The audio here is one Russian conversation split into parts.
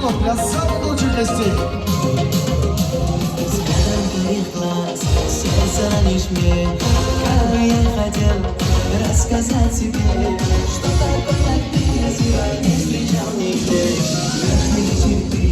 цветов для самых лучших гостей. Взглядом твоих глаз сердце лишь мне. Как бы я хотел рассказать тебе, что такой, как ты, я себя не встречал нигде. Нежные черты,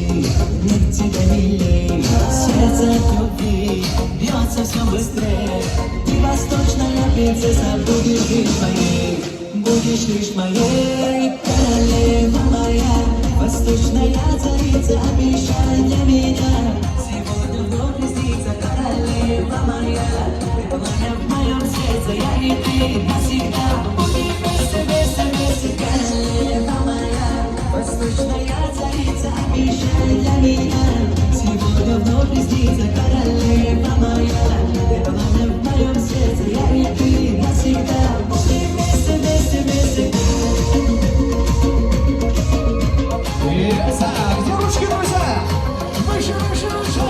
нет тебя милей. Сердце от любви бьется все быстрее. Ты восточная принцесса, будешь лишь моей. Будешь лишь моей, королева моя. Восточная царица, обещай для меня. Сегодня вновь приснится королева моя. Ты пламя в моем сердце, я и ты навсегда. Будем вместе, вместе, вместе, королева моя. Восточная царица, обещай для меня. Сегодня вновь приснится королева моя. Ты пламя в моем сердце, я и ты навсегда. Будем вместе, вместе, вместе. Где ручки, друзья? Выше, выше, выше!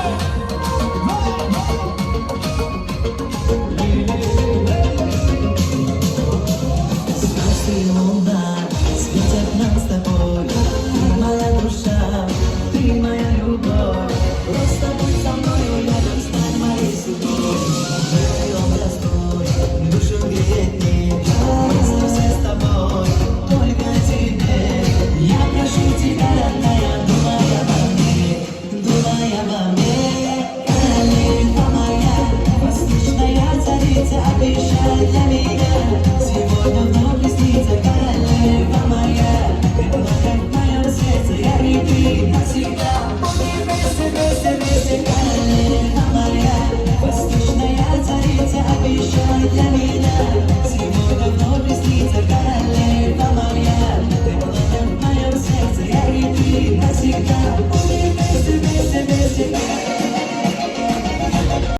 Солнце и луна светят нам с тобой. Ты моя душа, ты моя любовь. Просто будь со мною рядом, стань моей судьбой. Вдвоем раскрой, душу греет мне. Мысли все с тобой, только тебе. Я прошу тебя, родная, думай обо мне, думай обо мне. Королева моя, восточная царица, обещай для меня. Сегодня вновь приснится королева моя. Ты пламя в моем сердце, я и ты навсегда. Будем вместе, вместе, вместе, королева моя. Восточная царица, обещай для меня. Сегодня вновь приснится королева моя. Ты пламя в моем сердце, я и ты навсегда.